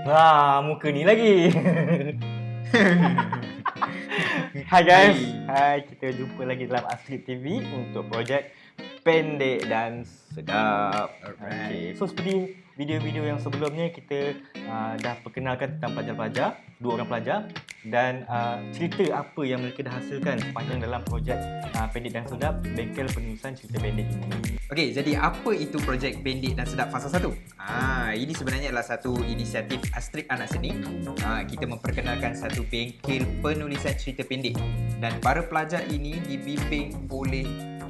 Muka ni lagi. Hai guys. Hai, kita jumpa lagi dalam Asli TV untuk projek Pendek dan Sedap. Okay. So seperti video-video yang sebelumnya, kita dah perkenalkan tentang pelajar-pelajar, 2 orang pelajar, dan cerita apa yang mereka dah hasilkan sepanjang dalam projek Pendek dan Sedap, Bengkel Penulisan Cerita Pendek ini. Okey, jadi apa itu projek Pendek dan Sedap fasa 1? Ini sebenarnya adalah satu inisiatif Astrid Anak Seni. Kita memperkenalkan satu bengkel penulisan cerita pendek, dan para pelajar ini dibimbing oleh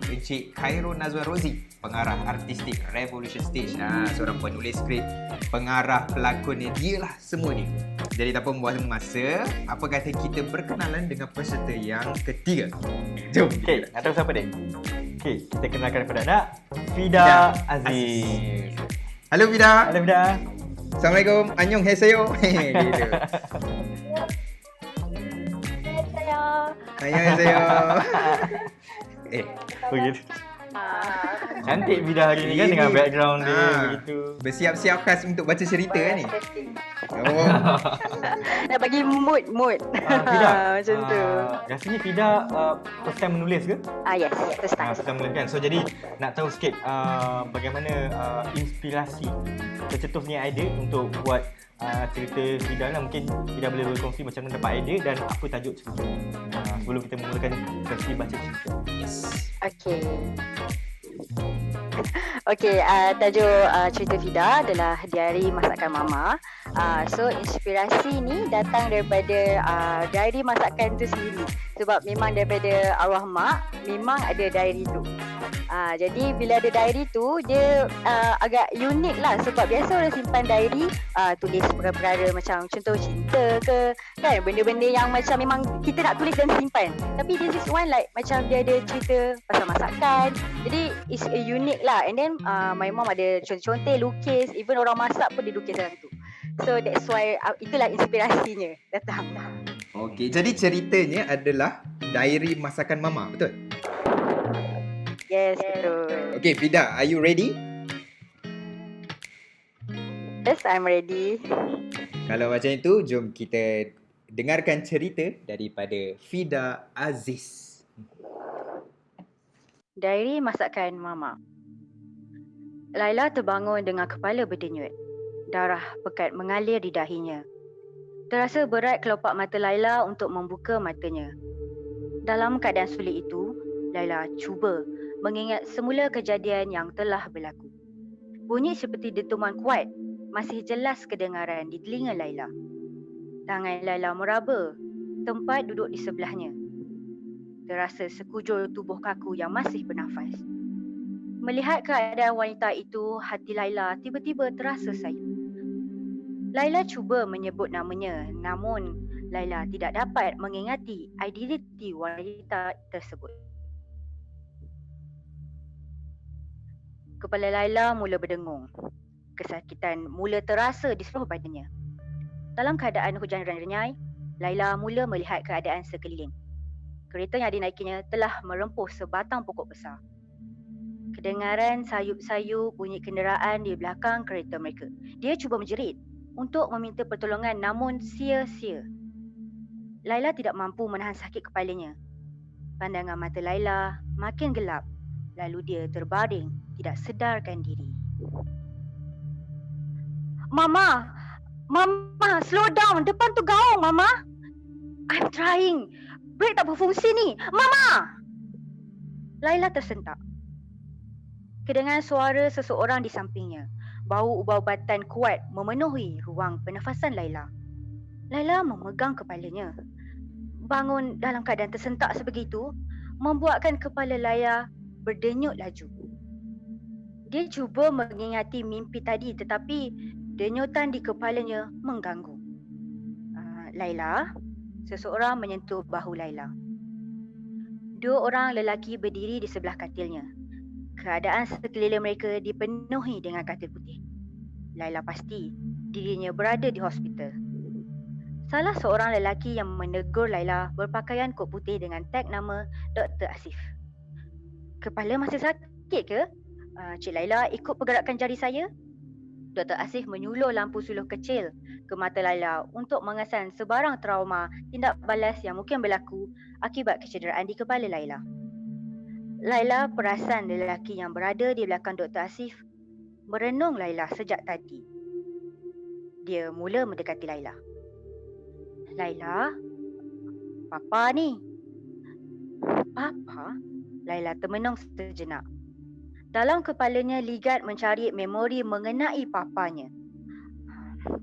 Encik Khairul Nazwan Rozi, pengarah artistik Revolution Stage. Seorang penulis skrip, pengarah, pelakonnya, dialah semua ni. Jadi tanpa membuang masa, apa kata kita berkenalan dengan peserta yang ketiga? Jom. Okey, nak tahu siapa dia? Okey, kita kenalkan kepada anak Fida Aziz. Halo Fida. Halo Fida. Assalamualaikum. Annyeonghaseyo. Gitu. Annyeonghaseyo. Begitu. Cantik Fida hari ni kan, dengan background dia begitu. Bersiap-siap khas untuk baca cerita kan ni? Oh. Nak bagi mood. Fida, Macam tu. Rasanya Fida first time menulis ke? Yes, first time. First time menulis kan. So jadi nak tahu sikit bagaimana inspirasi tercetusnya idea untuk buat cerita Fida lah. Mungkin Fida boleh berkongsi macam mana dapat idea dan apa tajuk cerita sebelum kita memulakan sesi baca cerita. Yes. Okey, tajuk cerita Fida adalah Diari Masakan Mama. So inspirasi ni datang daripada diary masakan tu sendiri. Sebab memang daripada arwah mak memang ada diary tu. Jadi bila ada diary tu, dia agak unik lah. Sebab biasa orang simpan diary tulis perkara-perkara macam contoh cinta ke, kan, benda-benda yang macam memang kita nak tulis dan simpan. Tapi this is one like macam dia ada cerita pasal masakan. Jadi it's unique lah. And then my mom ada contoh-contoh lukis, even orang masak pun dia lukis dalam tu. So that's why itulah inspirasinya datang. Okey, jadi ceritanya adalah diary masakan mama, betul? Yes, betul. Okey, Fida, are you ready? Yes, I'm ready. Kalau macam itu, jom kita dengarkan cerita daripada Fida Aziz. Diary masakan mama. Laila terbangun dengan kepala berdenyut. Darah pekat mengalir di dahinya. Terasa berat kelopak mata Laila untuk membuka matanya. Dalam keadaan sulit itu, Laila cuba mengingat semula kejadian yang telah berlaku. Bunyi seperti dentuman kuat masih jelas kedengaran di telinga Laila. Tangan Laila meraba tempat duduk di sebelahnya. Terasa sekujur tubuh kaku yang masih bernafas. Melihat keadaan wanita itu, hati Laila tiba-tiba terasa sayu. Laila cuba menyebut namanya, namun Laila tidak dapat mengingati identiti wanita tersebut. Kepala Laila mula berdengung. Kesakitan mula terasa di seluruh badannya. Dalam keadaan hujan renyai, Laila mula melihat keadaan sekeliling. Kereta yang dinaikinya telah merempuh sebatang pokok besar. Kedengaran sayup-sayup bunyi kenderaan di belakang kereta mereka. Dia cuba menjerit untuk meminta pertolongan, namun sia-sia. Laila tidak mampu menahan sakit kepalanya. Pandangan mata Laila makin gelap, lalu dia terbaring, tidak sedarkan diri. Mama, slow down. Depan tu gaung, Mama. I'm trying. Brake tak berfungsi ni. Mama! Laila tersentak. Kedengaran suara seseorang di sampingnya. Bau ubat-ubatan kuat memenuhi ruang pernafasan Laila. Laila memegang kepalanya. Bangun dalam keadaan tersentak sebegitu membuatkan kepala Laila berdenyut laju. Dia cuba mengingati mimpi tadi, tetapi denyutan di kepalanya mengganggu. Laila, seseorang menyentuh bahu Laila. 2 orang lelaki berdiri di sebelah katilnya. Keadaan sekeliling mereka dipenuhi dengan katil putih. Laila pasti dirinya berada di hospital. Salah seorang lelaki yang menegur Laila berpakaian kot putih dengan tag nama Dr. Asif. Kepala masih sakit ke? Cik Laila ikut pergerakan jari saya? Dr. Asif menyuluh lampu suluh kecil ke mata Laila untuk mengesan sebarang trauma tindak balas yang mungkin berlaku akibat kecederaan di kepala Laila. Laila perasan lelaki yang berada di belakang Dr. Asif merenung Laila sejak tadi. Dia mula mendekati Laila. Laila, Papa ni. Papa? Laila termenung sejenak. Dalam kepalanya ligat mencari memori mengenai papanya.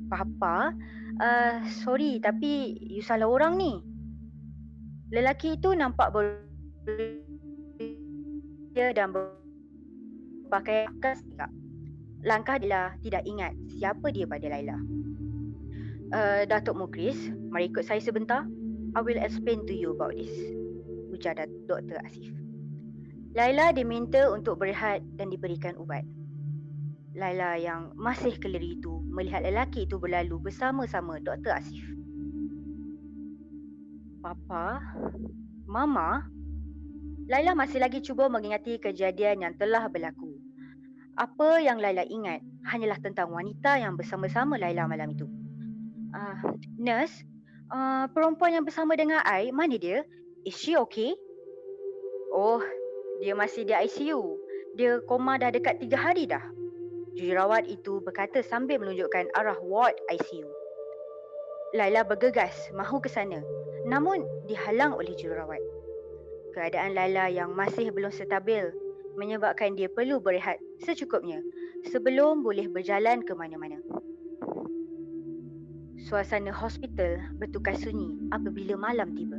Papa, sorry tapi you salah orang ni. Lelaki itu nampak beria dan berpakaian khas. Langkah dia tidak ingat siapa dia pada Laila. Datuk Mukris, mari ikut saya sebentar. I will explain to you about this. Ujar Dr. Asif. Laila diminta untuk berehat dan diberikan ubat. Laila yang masih keleri itu melihat lelaki itu berlalu bersama-sama Dr. Asif. Papa? Mama? Laila masih lagi cuba mengingati kejadian yang telah berlaku. Apa yang Laila ingat hanyalah tentang wanita yang bersama-sama Laila malam itu. Nurse, perempuan yang bersama dengan I, mana dia? Is she okay? Oh, dia masih di ICU. Dia koma dah dekat 3 hari dah. Jururawat itu berkata sambil menunjukkan arah ward ICU. Laila bergegas mahu ke sana, namun dihalang oleh jururawat. Keadaan Laila yang masih belum stabil menyebabkan dia perlu berehat secukupnya sebelum boleh berjalan ke mana-mana. Suasana hospital bertukar sunyi apabila malam tiba.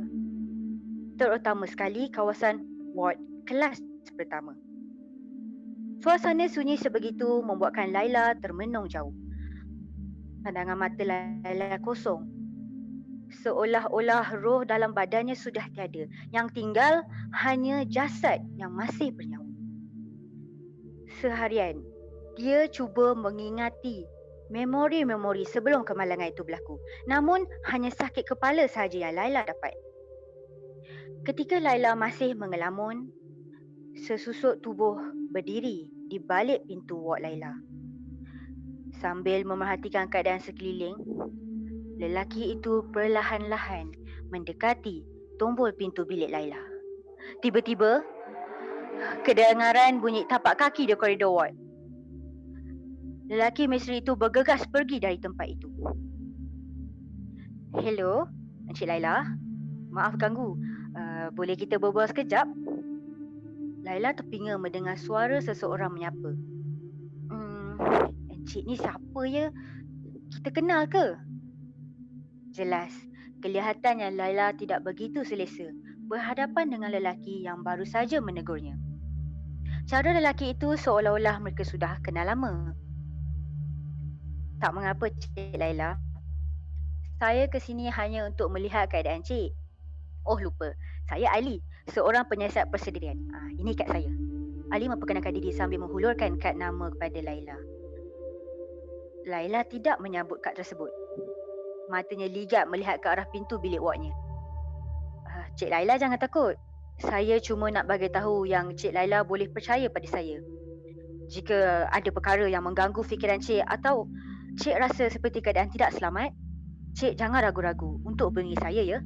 Terutama sekali kawasan ward kelas pertama. Suasana sunyi sebegitu membuatkan Laila termenung jauh. Pandangan mata Laila kosong. Seolah-olah roh dalam badannya sudah tiada. Yang tinggal hanya jasad yang masih bernyawa. Seharian, dia cuba mengingati memori-memori sebelum kemalangan itu berlaku. Namun, hanya sakit kepala sahaja yang Laila dapat. Ketika Laila masih mengelamun, sesusuk tubuh berdiri di balik pintu ward Laila. Sambil memerhatikan keadaan sekeliling, lelaki itu perlahan-lahan mendekati tombol pintu bilik Laila. Tiba-tiba, kedengaran bunyi tapak kaki di koridor ward. Lelaki misteri itu bergegas pergi dari tempat itu. Hello, Encik Laila. Maaf ganggu. Boleh kita berbual sekejap? Laila terpinga mendengar suara seseorang menyapa. Encik ni siapa ya? Kita kenal ke? Jelas, kelihatannya Laila tidak begitu selesa berhadapan dengan lelaki yang baru saja menegurnya. Cara lelaki itu seolah-olah mereka sudah kenal lama. Tak mengapa, Cik Laila. Saya ke sini hanya untuk melihat keadaan Cik. Oh lupa, saya Ali, seorang penyiasat persediaan. Ini kad saya. Ali memperkenalkan diri sambil menghulurkan kad nama kepada Laila. Laila tidak menyambut kad tersebut. Matanya ligat melihat ke arah pintu bilik wardnya. Cik Laila jangan takut. Saya cuma nak bagi tahu yang Cik Laila boleh percaya pada saya. Jika ada perkara yang mengganggu fikiran Cik atau Cik rasa seperti keadaan tidak selamat, Cik jangan ragu-ragu untuk hubungi saya ya.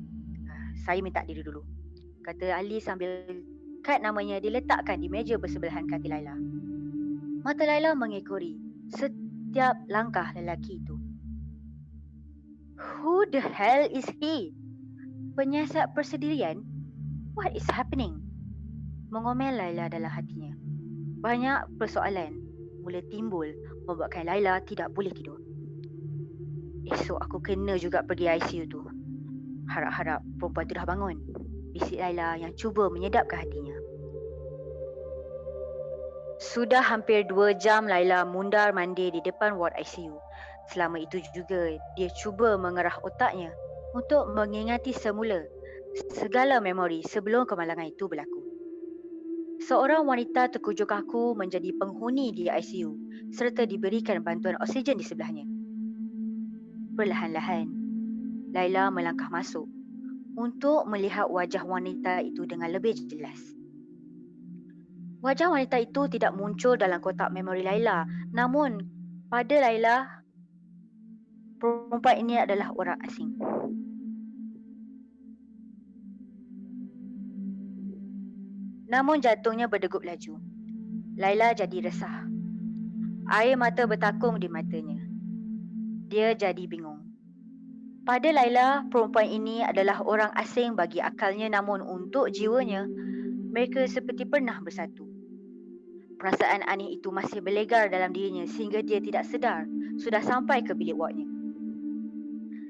Saya minta diri dulu, kata Ali sambil kad namanya diletakkan di meja bersebelahan kaki Laila. Mata Laila mengekori setiap langkah lelaki itu. Who the hell is he? Penyiasat persediaan? What is happening? Mengomel Laila dalam hatinya. Banyak persoalan mula timbul membuatkan Laila tidak boleh tidur. Esok aku kena juga pergi ICU tu. Harap-harap perempuan tu dah bangun. Bisik Laila yang cuba menyedapkan hatinya. Sudah hampir 2 jam Laila mundar-mandir di depan ward ICU. Selama itu juga dia cuba mengerah otaknya untuk mengingati semula segala memori sebelum kemalangan itu berlaku. Seorang wanita terkujur kaku menjadi penghuni di ICU serta diberikan bantuan oksigen di sebelahnya. Perlahan-lahan, Laila melangkah masuk untuk melihat wajah wanita itu dengan lebih jelas. Wajah wanita itu tidak muncul dalam kotak memori Laila, namun Pada Laila, perempuan ini adalah orang asing. Namun jantungnya berdegup laju. Laila jadi resah. Air mata bertakung di matanya. Dia jadi bingung. Pada Laila, perempuan ini adalah orang asing bagi akalnya, namun untuk jiwanya, mereka seperti pernah bersatu. Perasaan aneh itu masih berlegar dalam dirinya sehingga dia tidak sedar sudah sampai ke bilik wardnya.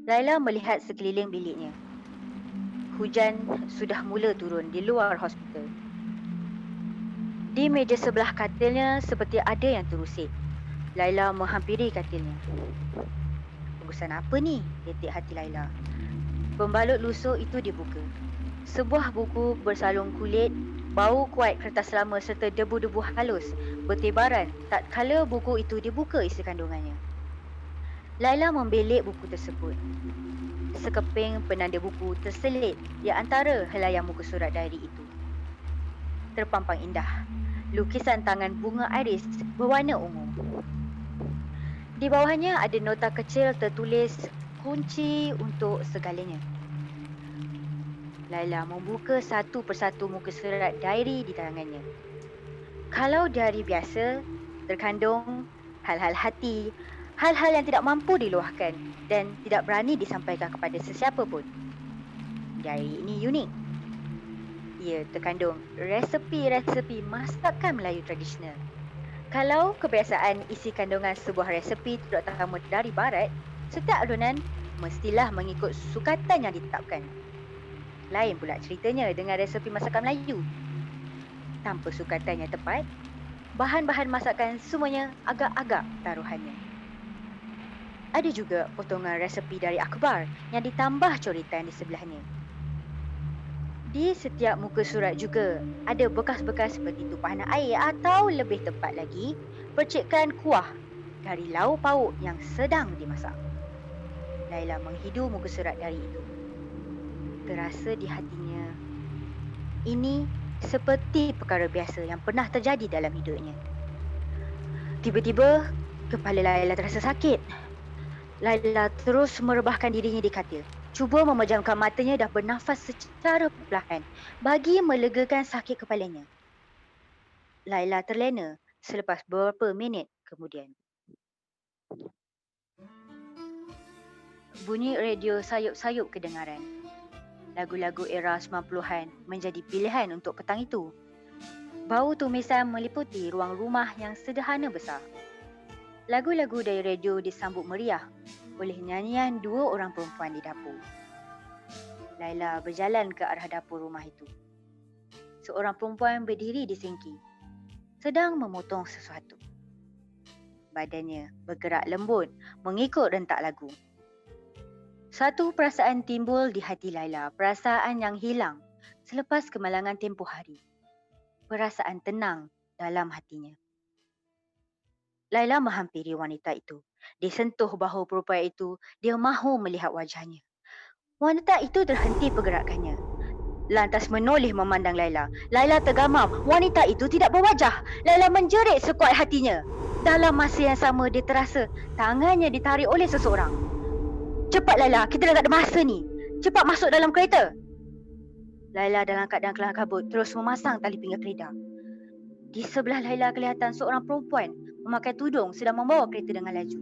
Laila melihat sekeliling biliknya. Hujan sudah mula turun di luar hospital. Di meja sebelah katilnya seperti ada yang terusik. Laila menghampiri katilnya. Urusan apa ni? Detik hati Laila. Pembalut lusuh itu dibuka. Sebuah buku bersalung kulit, bau kuat kertas lama serta debu-debu halus bertebaran tatkala buku itu dibuka isi kandungannya. Laila membelik buku tersebut. Sekeping penanda buku terselit di antara helaian muka surat diary itu. Terpampang indah, lukisan tangan bunga iris berwarna ungu. Di bawahnya ada nota kecil tertulis kunci untuk segalanya. Laila membuka satu persatu muka surat diary di tangannya. Kalau diary biasa, terkandung hal-hal hati, hal-hal yang tidak mampu diluahkan dan tidak berani disampaikan kepada sesiapa pun. Diary ini unik. Ia terkandung resepi-resepi masakan Melayu tradisional. Kalau kebiasaan isi kandungan sebuah resepi terutama dari barat, setiap adunan mestilah mengikut sukatan yang ditetapkan. Lain pula ceritanya dengan resepi masakan Melayu. Tanpa sukatan yang tepat, bahan-bahan masakan semuanya agak-agak taruhannya. Ada juga potongan resepi dari akhbar yang ditambah coretan di sebelahnya. Di setiap muka surat juga ada bekas-bekas seperti tumpahan air atau lebih tepat lagi, percikan kuah dari lauk pauk yang sedang dimasak. Laila menghidu muka surat dari itu. Terasa di hatinya, ini seperti perkara biasa yang pernah terjadi dalam hidupnya. Tiba-tiba, kepala Laila terasa sakit. Laila terus merebahkan dirinya di katil. Cuba memejamkan matanya dan bernafas secara perlahan bagi melegakan sakit kepalanya. Laila terlena selepas beberapa minit kemudian. Bunyi radio sayup-sayup kedengaran. Lagu-lagu era 90-an menjadi pilihan untuk petang itu. Bau tumisan meliputi ruang rumah yang sederhana besar. Lagu-lagu dari radio disambut meriah oleh nyanyian dua orang perempuan di dapur. Laila berjalan ke arah dapur rumah itu. Seorang perempuan berdiri di sinki, sedang memotong sesuatu. Badannya bergerak lembut mengikut rentak lagu. Satu perasaan timbul di hati Laila, perasaan yang hilang selepas kemalangan tempoh hari. Perasaan tenang dalam hatinya. Laila menghampiri wanita itu. Disentuh bahu perempuan itu, dia mahu melihat wajahnya. Wanita itu terhenti pergerakannya. Lantas menoleh memandang Laila. Laila tergamam. Wanita itu tidak berwajah. Laila menjerit sekuat hatinya. Dalam masa yang sama dia terasa tangannya ditarik oleh seseorang. Cepat Laila, kita dah tak ada masa ni. Cepat masuk dalam kereta. Laila dalam keadaan kelam kabut terus memasang tali pinggang kereta. Di sebelah Laila kelihatan seorang perempuan memakai tudung sedang membawa kereta dengan laju.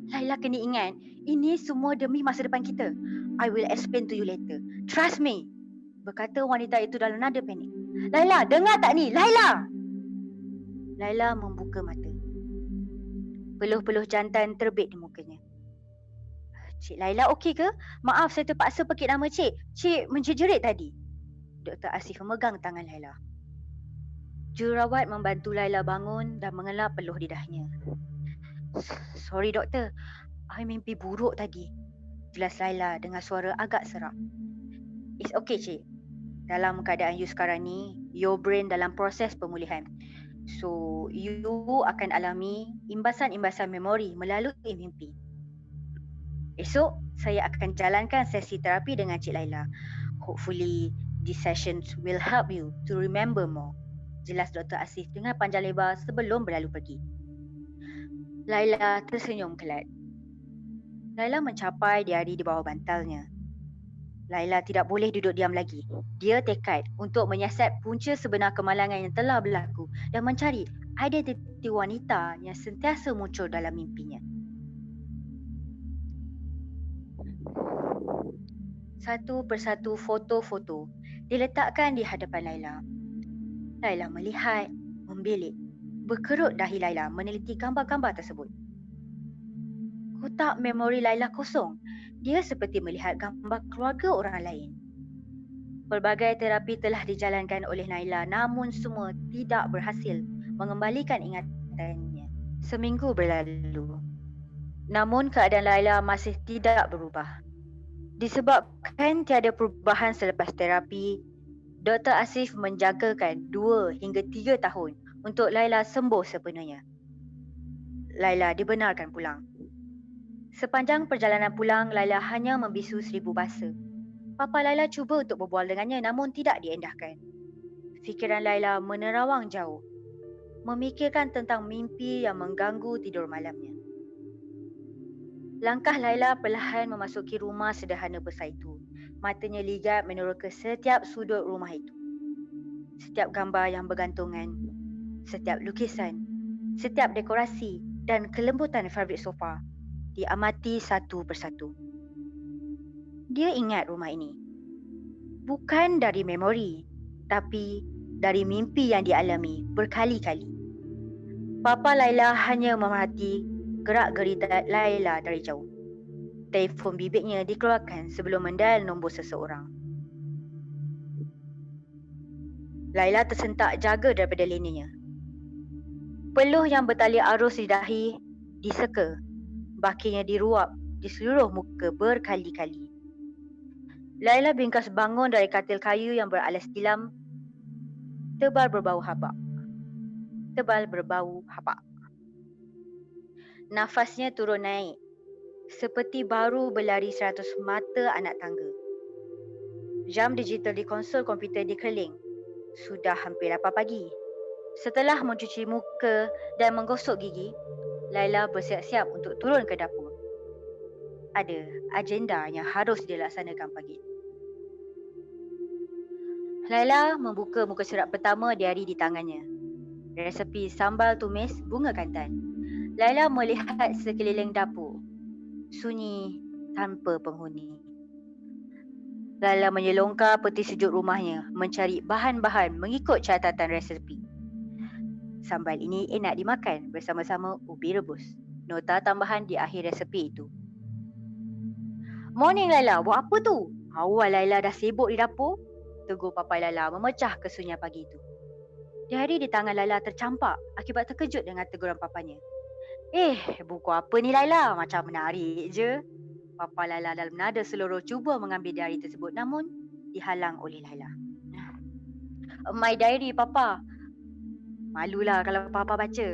Laila kena ingat, ini semua demi masa depan kita. I will explain to you later. Trust me. Berkata wanita itu dalam nada panik. Laila, dengar tak ni? Laila! Laila membuka mata. Peluh-peluh jantan terbit di mukanya. Cik Laila okey ke? Maaf saya terpaksa pekik nama Cik. Cik menjerit tadi. Dr. Asif memegang tangan Laila. Jururawat membantu Laila bangun dan mengelap peluh di dahinya. Sorry doktor, I mimpi buruk tadi. Jelas Laila dengan suara agak serak. It's okay Cik. Dalam keadaan you sekarang ni, your brain dalam proses pemulihan. So, you akan alami imbasan-imbasan memori melalui mimpi. Esok, saya akan jalankan sesi terapi dengan Cik Laila. Hopefully, these sessions will help you to remember more. Jelas Dr. Asif dengan panjang lebar sebelum berlalu pergi. Laila tersenyum kelat. Laila mencapai diari di bawah bantalnya. Laila tidak boleh duduk diam lagi. Dia tekad untuk menyiasat punca sebenar kemalangan yang telah berlaku dan mencari identiti wanita yang sentiasa muncul dalam mimpinya. Satu persatu foto-foto diletakkan di hadapan Laila. Laila melihat, membilik. Berkerut dahi Laila meneliti gambar-gambar tersebut. Kotak memori Laila kosong. Dia seperti melihat gambar keluarga orang lain. Pelbagai terapi telah dijalankan oleh Laila namun semua tidak berhasil mengembalikan ingatannya. Seminggu berlalu. Namun keadaan Laila masih tidak berubah. Disebabkan tiada perubahan selepas terapi, Dr. Asif menjangkakan 2 hingga 3 tahun untuk Laila sembuh sepenuhnya. Laila dibenarkan pulang. Sepanjang perjalanan pulang, Laila hanya membisu 1000 bahasa. Papa Laila cuba untuk berbual dengannya namun tidak diendahkan. Fikiran Laila menerawang jauh, memikirkan tentang mimpi yang mengganggu tidur malamnya. Langkah Laila perlahan memasuki rumah sederhana besar itu. Matanya ligat meneroka setiap sudut rumah itu. Setiap gambar yang bergantungan, setiap lukisan, setiap dekorasi dan kelembutan fabrik sofa diamati satu persatu. Dia ingat rumah ini. Bukan dari memori, tapi dari mimpi yang dialami berkali-kali. Papa Laila hanya memerhati gerak-gerita Laila dari jauh. Telefon bibiknya dikeluarkan sebelum mendial nombor seseorang. Laila tersentak jaga daripada lininya. Peluh yang bertali arus di dahi diseka. Bakinya diruap di seluruh muka berkali-kali. Laila bingkas bangun dari katil kayu yang beralas tilam. Tebal berbau habak. Nafasnya turun naik. Seperti baru berlari 100 mata anak tangga. Jam digital di konsol komputer dikeling. Sudah hampir 8 pagi. Setelah mencuci muka dan menggosok gigi, Laila bersiap-siap untuk turun ke dapur. Ada agenda yang harus dilaksanakan pagi itu. Laila membuka muka surat pertama diari di tangannya. Resepi sambal tumis bunga kantan. Laila melihat sekeliling dapur. Sunyi tanpa penghuni. Laila menyelongkar peti sejuk rumahnya mencari bahan-bahan mengikut catatan resepi. Sambal ini enak dimakan bersama-sama ubi rebus. Nota tambahan di akhir resepi itu. Morning Laila, buat apa tu? Awal Laila dah sibuk di dapur. Tegur Papa Laila memecah kesunyian pagi itu. Diari di tangan Laila tercampak akibat terkejut dengan teguran papanya. Buku apa ni Laila? Macam menarik je. Papa Laila dalam nada seluruh cuba mengambil diari tersebut namun dihalang oleh Laila. My diary, Papa. Malulah kalau Papa baca.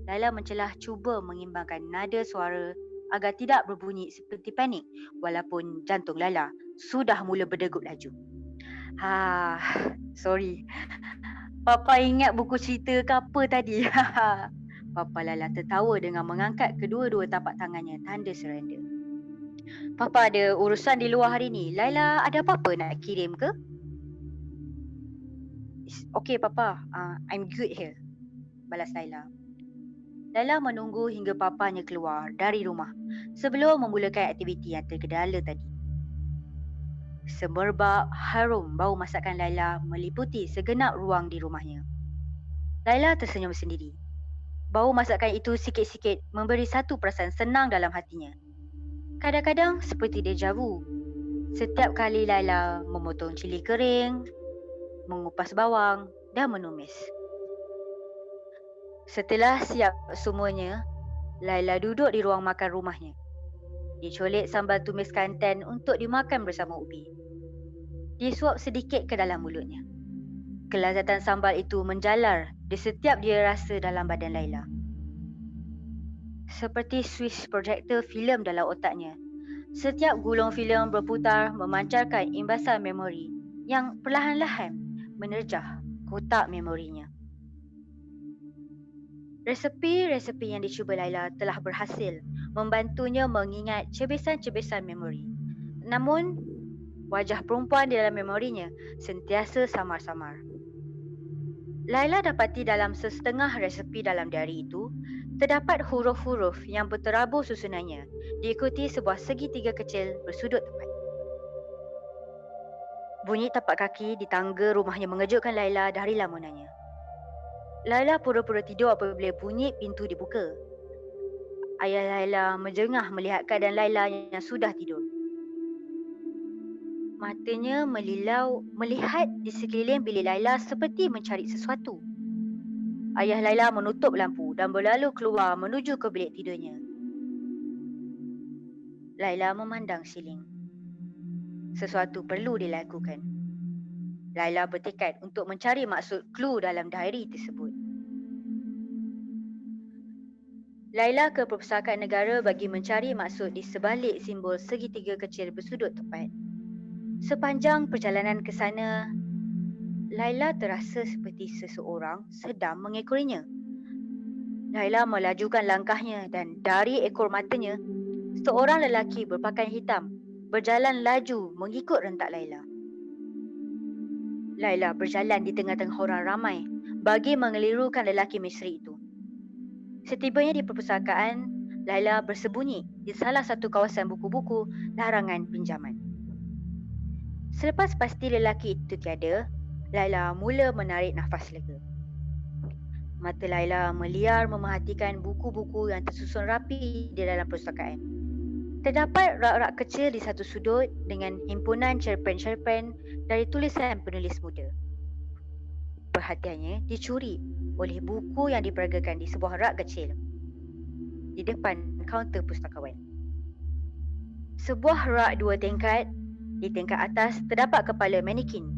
Laila mencelah cuba mengimbangkan nada suara agar tidak berbunyi seperti panik walaupun jantung Laila sudah mula berdegup laju. Sorry. Papa ingat buku cerita ke apa tadi? Papa Laila tertawa dengan mengangkat kedua-dua tapak tangannya tanda surrender. Papa ada urusan di luar hari ni. Laila ada apa-apa nak kirim ke? Okay Papa, I'm good here. Balas Laila. Laila menunggu hingga papanya keluar dari rumah sebelum memulakan aktiviti yang tergedala tadi. Semerbak harum bau masakan Laila meliputi segenap ruang di rumahnya. Laila tersenyum sendiri. Bau masakan itu sikit-sikit memberi satu perasaan senang dalam hatinya. Kadang-kadang seperti deja vu. Setiap kali Laila memotong cili kering, mengupas bawang dan menumis. Setelah siap semuanya, Laila duduk di ruang makan rumahnya. Dicolik sambal tumis kantan untuk dimakan bersama ubi. Disuap sedikit ke dalam mulutnya. Kelazatan sambal itu menjalar di setiap dia rasa dalam badan Laila. Seperti switch projektor filem dalam otaknya, setiap gulung filem berputar memancarkan imbasan memori yang perlahan-lahan menerjah kotak memorinya. Resepi-resepi yang dicuba Laila telah berhasil membantunya mengingat cebisan-cebisan memori. Namun, wajah perempuan di dalam memorinya sentiasa samar-samar. Laila dapati dalam setengah resepi dalam diari itu, terdapat huruf-huruf yang berterabur susunannya diikuti sebuah segitiga kecil bersudut tepat. Bunyi tapak kaki di tangga rumahnya mengejutkan Laila dari lamunannya. Laila pura-pura tidur apabila bunyi pintu dibuka. Ayah Laila menjengah melihat keadaan Laila yang sudah tidur. Matanya melilau melihat di sekeliling bilik Laila seperti mencari sesuatu. Ayah Laila menutup lampu dan berlalu keluar menuju ke bilik tidurnya. Laila memandang siling. Sesuatu perlu dilakukan. Laila bertekad untuk mencari maksud clue dalam diary tersebut. Laila ke Perpustakaan Negara bagi mencari maksud di sebalik simbol segitiga kecil bersudut tepat. Sepanjang perjalanan ke sana, Laila terasa seperti seseorang sedang mengekorinya. Laila melajukan langkahnya dan dari ekor matanya, seorang lelaki berpakaian hitam berjalan laju mengikut rentak Laila. Laila berjalan di tengah-tengah orang ramai bagi mengelirukan lelaki misteri itu. Setibanya di perpustakaan, Laila bersembunyi di salah satu kawasan buku-buku larangan pinjaman. Selepas pasti lelaki itu tiada, Laila mula menarik nafas lega. Mata Laila meliar memerhatikan buku-buku yang tersusun rapi di dalam perpustakaan. Terdapat rak-rak kecil di satu sudut dengan himpunan cerpen-cerpen dari tulisan penulis muda. Perhatiannya dicuri oleh buku yang diperagakan di sebuah rak kecil di depan kaunter pustakawan. Sebuah rak 2 tingkat, di tingkat atas terdapat kepala manikin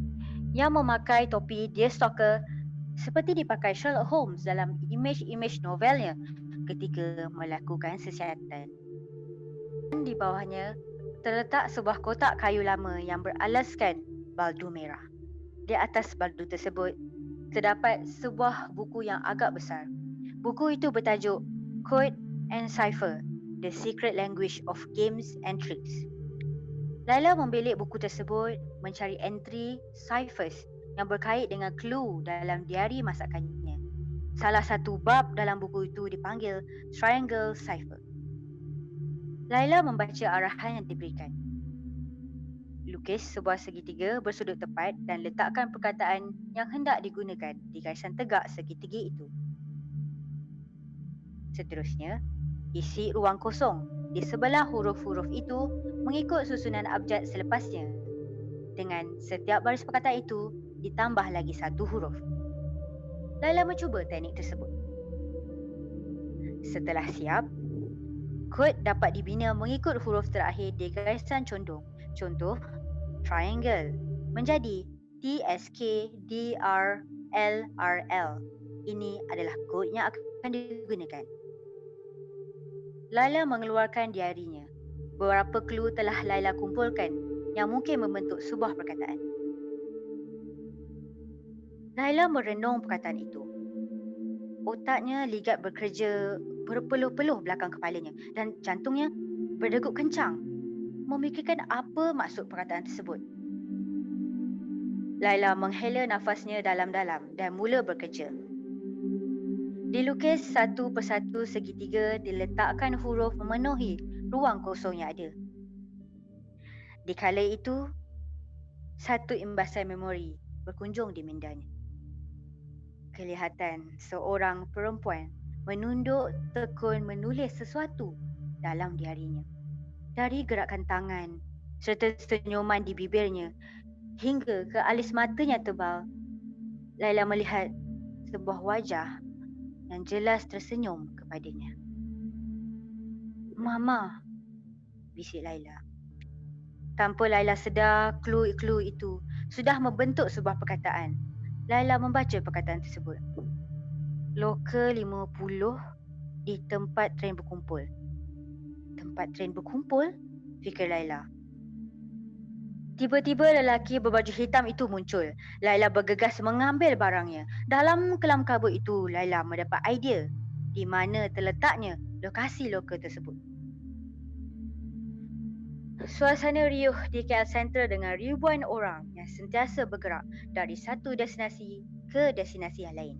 yang memakai topi deerstalker seperti dipakai Sherlock Holmes dalam imej-imej novelnya ketika melakukan siasatan. Di bawahnya terletak sebuah kotak kayu lama yang beralaskan baldu merah. Di atas baldu tersebut terdapat sebuah buku yang agak besar. Buku itu bertajuk Code and Cipher: The Secret Language of Games and Tricks. Laila membelik buku tersebut mencari entry ciphers yang berkait dengan clue dalam diari masakannya. Salah satu bab dalam buku itu dipanggil Triangle Cipher. Laila membaca arahan yang diberikan. Lukis sebuah segitiga bersudut tepat dan letakkan perkataan yang hendak digunakan di garisan tegak segitiga itu. Seterusnya, isi ruang kosong di sebelah huruf-huruf itu mengikut susunan abjad selepasnya. Dengan setiap baris perkataan itu ditambah lagi satu huruf. Laila mencuba teknik tersebut. Setelah siap, kod dapat dibina mengikut huruf terakhir di garisan condong. Contoh, triangle menjadi TSKDRLRL. Ini adalah kod yang akan digunakan. Laila mengeluarkan diarinya. Beberapa clue telah Laila kumpulkan yang mungkin membentuk sebuah perkataan. Laila merenung perkataan itu. Otaknya ligat bekerja berpeluh-peluh belakang kepalanya dan jantungnya berdegup kencang memikirkan apa maksud perkataan tersebut. Laila menghela nafasnya dalam-dalam dan mula bekerja. Dilukis satu persatu segitiga, diletakkan huruf memenuhi ruang kosong yang ada. Di kala itu, satu imbasan memori berkunjung di mindanya. Kelihatan seorang perempuan menunduk tekun menulis sesuatu dalam diarinya. Dari gerakan tangan serta senyuman di bibirnya hingga ke alis matanya tebal, Laila melihat sebuah wajah yang jelas tersenyum kepadanya. "Mama," bisik Laila. Tanpa Laila sedar, clue-clue itu sudah membentuk sebuah perkataan. Laila membaca perkataan tersebut. Loker 50 di tempat tren berkumpul. Tempat tren berkumpul? Fikir Laila. Tiba-tiba lelaki berbaju hitam itu muncul. Laila bergegas mengambil barangnya. Dalam kelam kabut itu, Laila mendapat idea. di mana terletaknya lokasi loka tersebut. Suasana riuh di KL Center dengan ribuan orang yang sentiasa bergerak dari satu destinasi ke destinasi yang lain.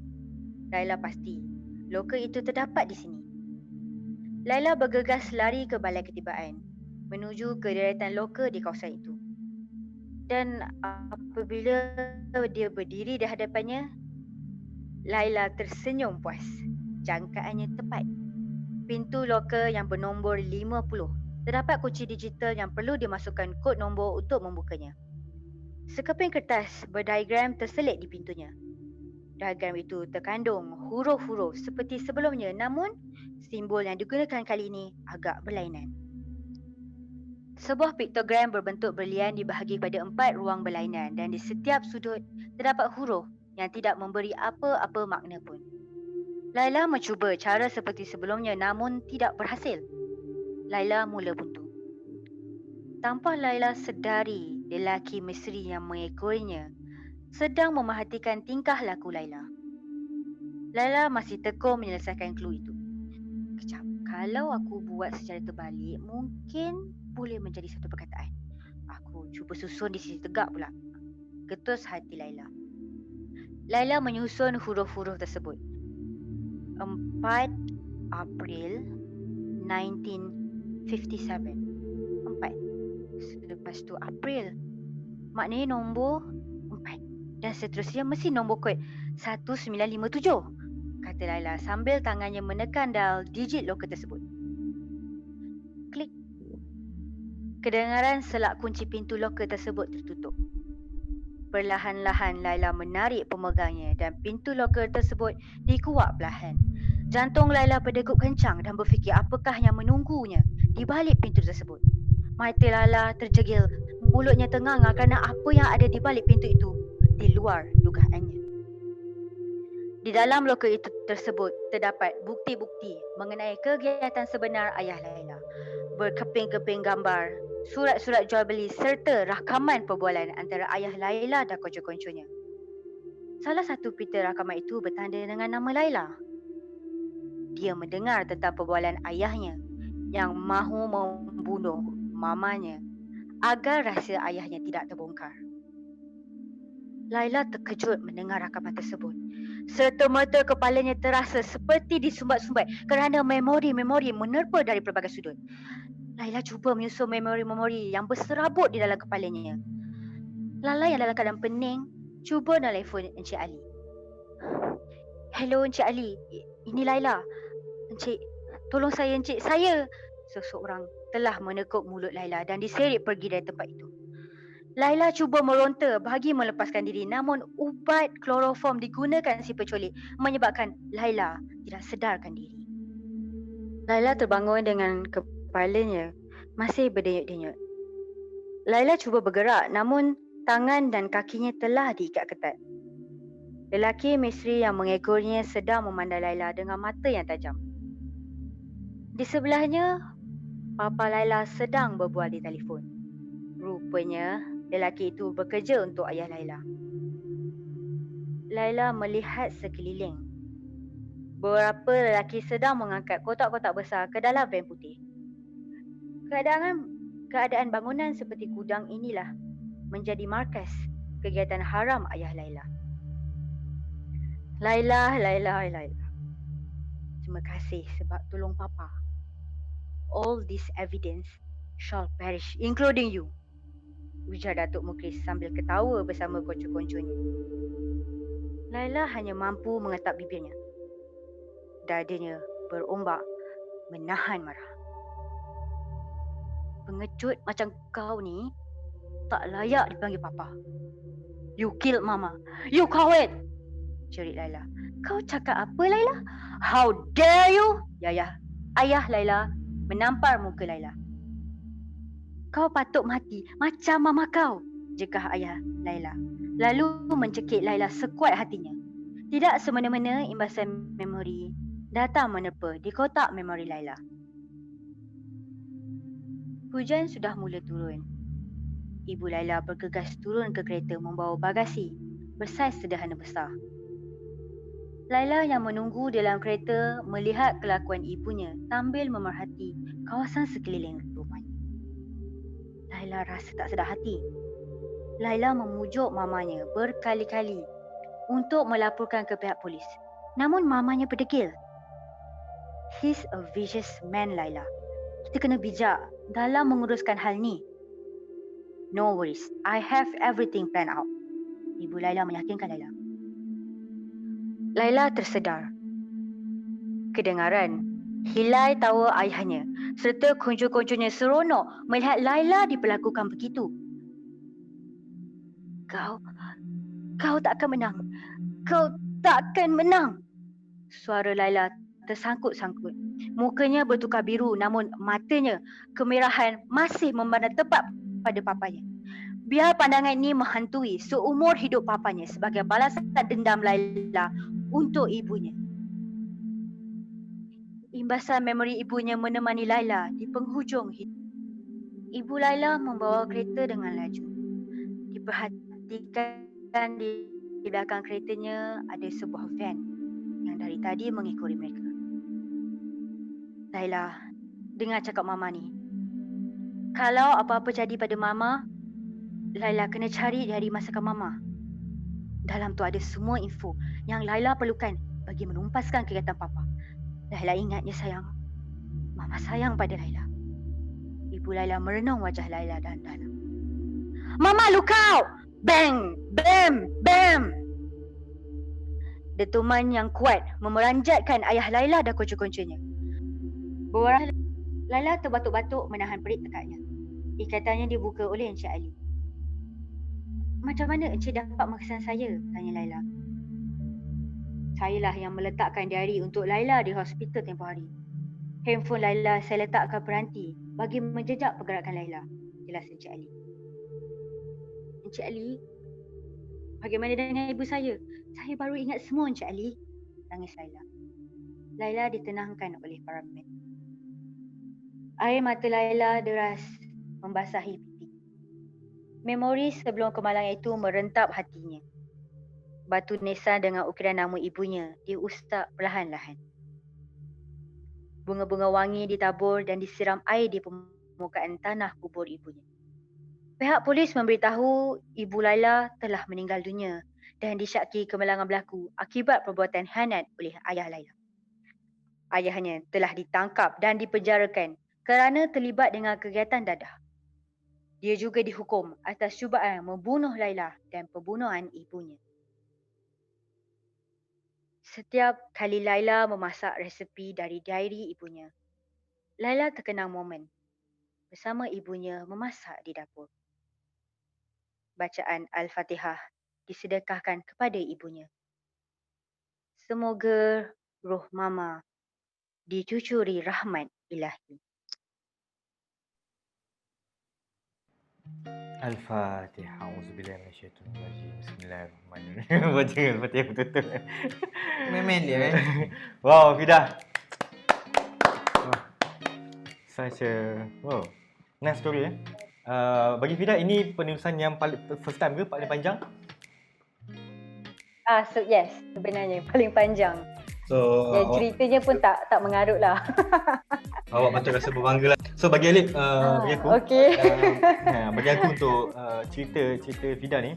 Laila pasti loka itu terdapat di sini. Laila bergegas lari ke balai ketibaan menuju ke deretan loka di kawasan itu. Dan apabila dia berdiri di hadapannya, Laila tersenyum puas. Jangkaannya tepat. Pintu loka yang bernombor 50. Terdapat kunci digital yang perlu dimasukkan kod nombor untuk membukanya. Sekeping kertas berdiagram terselit di pintunya. Diagram itu terkandung huruf-huruf seperti sebelumnya, namun simbol yang digunakan kali ini agak berlainan. Sebuah piktogram berbentuk berlian dibahagi pada 4 ruang berlainan dan di setiap sudut terdapat huruf yang tidak memberi apa-apa makna pun. Laila mencuba cara seperti sebelumnya namun tidak berhasil. Laila mula buntu. Tanpa Laila sedari, lelaki misteri yang mengekorinya sedang memerhatikan tingkah laku Laila. Laila masih tekun menyelesaikan clue itu. Kejap, kalau aku buat secara terbalik, mungkin boleh menjadi satu perkataan. Aku cuba susun di sisi tegak pula. Getus hati Laila. Laila menyusun huruf-huruf tersebut. 4 April 1957. 4. Selepas tu April. Maknanya nombor 4. Dan seterusnya mesti nombor kod 1957. Kata Laila sambil tangannya menekan dial digit loka tersebut. Klik. Kedengaran selak kunci pintu loka tersebut tertutup. Perlahan-lahan Laila menarik pemegangnya dan pintu loka tersebut dikuak perlahan. Jantung Laila berdegup kencang dan berfikir apakah yang menunggunya di balik pintu tersebut. Mata Laila terjegil, mulutnya ternganga kerana apa yang ada di balik pintu itu di luar dugaannya. Di dalam loka itu tersebut terdapat bukti-bukti mengenai kegiatan sebenar ayah Laila. Berkeping-keping gambar, surat-surat jual beli serta rakaman perbualan antara ayah Laila dan konco-konconya. Salah satu pita rakaman itu bertanda dengan nama Laila. Dia mendengar tentang perbualan ayahnya yang mahu membunuh mamanya agar rahsia ayahnya tidak terbongkar. Laila terkejut mendengar rakaman tersebut. Serta-merta kepalanya terasa seperti disumbat-sumbat kerana memori-memori menerpa dari pelbagai sudut. Laila cuba menyusun memori-memori yang berserabut di dalam kepalanya. Lala yang dalam keadaan pening cuba telefon Encik Ali. Hello Encik Ali, ini Laila. Encik, tolong saya Encik, saya. Seseorang telah menekuk mulut Laila dan diseret pergi dari tempat itu. Laila cuba meronta bagi melepaskan diri namun ubat kloroform digunakan si penculik menyebabkan Laila tidak sedarkan diri. Laila terbangun dengan kepalanya masih berdenyut-denyut. Laila cuba bergerak namun tangan dan kakinya telah diikat ketat. Lelaki misteri yang mengekorinya sedang memandang Laila dengan mata yang tajam. Di sebelahnya, Papa Laila sedang berbual di telefon. Rupanya, lelaki itu bekerja untuk ayah Laila. Laila melihat sekeliling. Beberapa lelaki sedang mengangkat kotak-kotak besar ke dalam van putih. Keadaan bangunan seperti gudang inilah menjadi markas kegiatan haram ayah Laila. Laila. Terima kasih sebab tolong Papa. All this evidence shall perish, including you. Ujar Datuk Muklis sambil ketawa bersama konco-konconya. Laila hanya mampu mengetap bibirnya. Dadanya berombak menahan marah. Pengecut macam kau ni tak layak dipanggil Papa. You killed Mama. You coward! Cerit Laila. Kau cakap apa Laila? How dare you? Ayah Laila menampar muka Laila. Kau patut mati macam mama kau, jekah ayah Laila. Lalu mencekik Laila sekuat hatinya. Tidak semena-mena imbasan memori datang menerpa di kotak memori Laila. Hujan sudah mula turun. Ibu Laila bergegas turun ke kereta membawa bagasi bersaiz sederhana besar. Laila yang menunggu dalam kereta melihat kelakuan ibunya sambil memerhati kawasan sekeliling rumahnya. Laila rasa tak sedar hati. Laila memujuk mamanya berkali-kali untuk melaporkan ke pihak polis. Namun mamanya berdegil. He's a vicious man, Laila. Kita kena bijak dalam menguruskan hal ni. No worries, I have everything planned out. Ibu Laila meyakinkan Laila. Laila tersedar. Kedengaran hilai tawa ayahnya serta kuncu-kuncunya seronok melihat Laila diperlakukan begitu. Kau tak akan menang. Kau tak akan menang. Suara Laila tersangkut-sangkut. Mukanya bertukar biru namun matanya kemerahan masih memandang tepat pada papanya. Biar pandangan ini menghantui seumur hidup papanya sebagai balasan dendam Laila untuk ibunya. Imbasan memori ibunya menemani Laila di penghujung hidup. Ibu Laila membawa kereta dengan laju. Diperhatikan di belakang keretanya ada sebuah van yang dari tadi mengikuti mereka. Laila, dengar cakap Mama ni. Kalau apa-apa jadi pada Mama, Laila kena cari dari masakan Mama. Dalam tu ada semua info yang Laila perlukan bagi menumpaskan kegiatan Papa. Laila ingatnya sayang. Mama sayang pada Laila. Ibu Laila merenung wajah Laila dalam-dalam. Mama, look out! Bang! Bam! Bam! Dentuman yang kuat memeranjatkan ayah Laila dan kuncu-kuncunya. Berwarah Laila terbatuk-batuk menahan perit tekaknya. Ikatannya dibuka oleh Encik Ali. Macam mana Encik dapat mengesan saya? Tanya Laila. Sayalah yang meletakkan diari untuk Laila di hospital tempoh hari. Handphone Laila saya letakkan berhenti bagi menjejak pergerakan Laila. Jelas Encik Ali. Encik Ali, bagaimana dengan ibu saya? Saya baru ingat semua Encik Ali. Tangis Laila. Laila ditenangkan oleh para med. Air mata Laila deras membasahi pipi. Memori sebelum kemalangan itu merentap hatinya. Batu nisan dengan ukiran nama ibunya diustak perlahan-lahan. Bunga-bunga wangi ditabur dan disiram air di permukaan tanah kubur ibunya. Pihak polis memberitahu ibu Laila telah meninggal dunia dan disyaki kemalangan berlaku akibat perbuatan khianat oleh ayah Laila. Ayahnya telah ditangkap dan dipenjarakan kerana terlibat dengan kegiatan dadah. Dia juga dihukum atas cubaan membunuh Laila dan pembunuhan ibunya. Setiap kali Laila memasak resepi dari diary ibunya, Laila terkenang momen bersama ibunya memasak di dapur. Bacaan Al-Fatihah disedekahkan kepada ibunya. Semoga roh Mama dicucuri rahmat ilahi. Al-Fatihah. Auzubillahi minasyaitonir rajim. Bismillahirrahmanirrahim. Baca Al-Fatihah betul-betul. Memen dia kan. Wow, Fidah. Such a nice story bagi Fidah, ini penulisan yang paling first time ke paling panjang? Yes, sebenarnya paling panjang. So Dan ceritanya pun tak mengarut lah. awak patut rasa berbangga lah. So bagi Alif, bagi aku, Okey. bagi aku untuk cerita Fidah ni,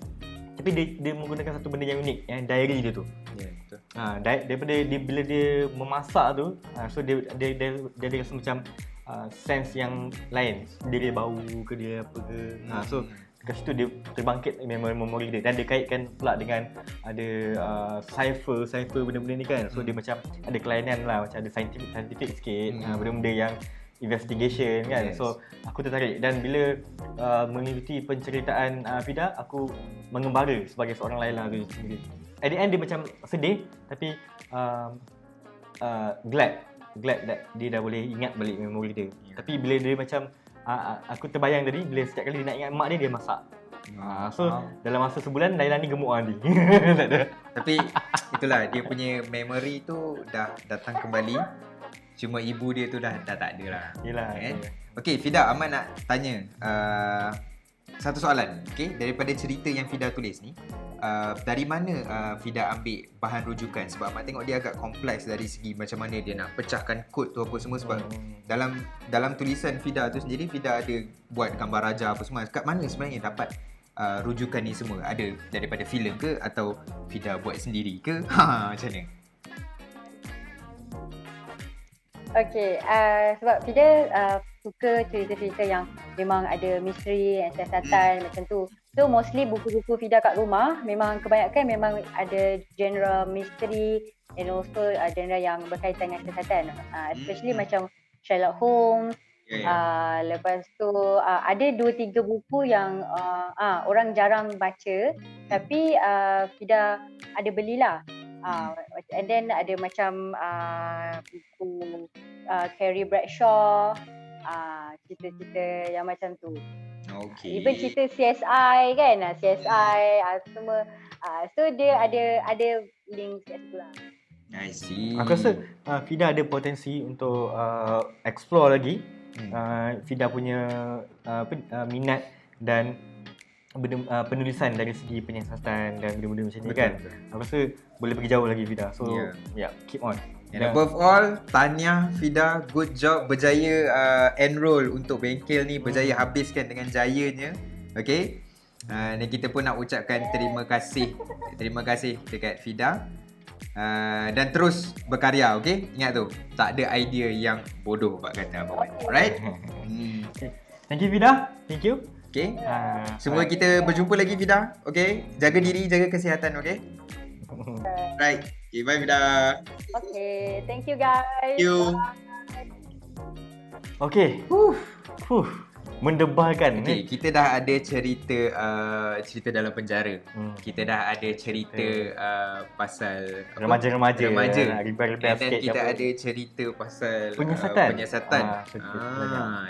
tapi dia menggunakan satu benda yang unik, yang diary dia tu. Ya, betul. Daripada bila dia memasak tu, so dia ada rasa macam sense yang lain. Dia bau ke dia apa ke. So kat situ dia terbangkit memori dia, dan dia kaitkan pula dengan ada cipher benda-benda ni kan. So dia macam ada kelainan lah, macam ada scientific sikit, benda-benda yang investigation kan. Yes. So aku tertarik, dan bila mengikuti penceritaan Fidah, aku mengembara sebagai seorang Laila tu sendiri. At the end dia macam sedih, tapi glad that dia dah boleh ingat balik memori dia. Tapi bila dia macam aku terbayang tadi, bila setiap kali dia nak ingat mak dia masak. So dalam masa sebulan Laila ni gemuk nanti. Tak ada. Tapi itulah dia punya memory tu dah datang kembali. Cuma ibu dia tu dah tak ada lah. Yelah. Kan? Okey, Fidah, Ahmad nak tanya. satu soalan, okay? Daripada cerita yang Fida tulis ni, dari mana Fida ambil bahan rujukan? Sebab Mak tengok dia agak kompleks dari segi macam mana dia nak pecahkan kod tu apa semua. Sebab dalam tulisan Fida tu sendiri, Fida ada buat gambar raja apa semua. Kat mana sebenarnya dapat rujukan ni semua? Ada daripada filem ke atau Fida buat sendiri ke? Macam mana? Okay, sebab Fida suka cerita-cerita yang memang ada misteri dan siasatan macam tu. So mostly buku-buku Fida kat rumah memang kebanyakan memang ada genre misteri and also genre yang berkaitan dengan siasatan. Especially macam Sherlock Holmes. Lepas tu ada 2-3 buku yang orang jarang baca tapi Fida ada belilah. And then ada macam buku Carrie Bradshaw, cerita-cerita yang macam tu. Okay. Even cerita CSI kan, CSI semua. So dia ada link kat situ lah. I see. Aku rasa Fida ada potensi untuk explore lagi. Fida punya minat dan penulisan dari segi penyiasatan dan benda-benda macam ni kan. Aku rasa boleh pergi jauh lagi Fida. So keep on. And above all, tahniah Fida, good job, berjaya enroll untuk bengkel ni, berjaya habiskan dengan jayanya. Okay. Dan kita pun nak ucapkan terima kasih dekat Fida. Dan terus berkarya, okay? Ingat tu, tak ada idea yang bodoh Pak kata apa. Alright? Thank you Fida. Thank you. Okay. Semua kita berjumpa lagi Fida. Okay. Jaga diri, jaga kesihatan, okay? Right. Okay, bye Fida. Okay, thank you guys. Thank you. Okay. Mendebarkan. Okay, kita dah ada cerita dalam penjara. Kita dah ada cerita pasal remaja-remaja. Dan kita ada cerita pasal penyiasatan.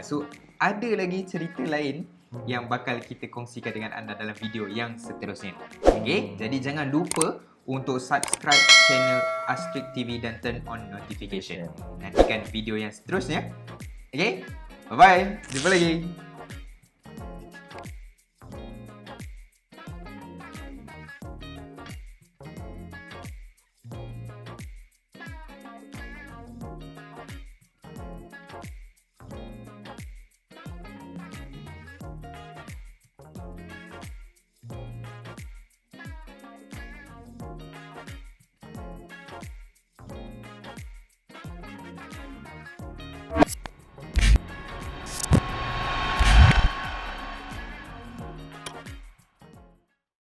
So ada lagi cerita lain yang bakal kita kongsikan dengan anda dalam video yang seterusnya. Okay, jadi jangan lupa untuk subscribe channel Astrid TV dan turn on notification. Nantikan video yang seterusnya. Okay, bye-bye. Jumpa lagi.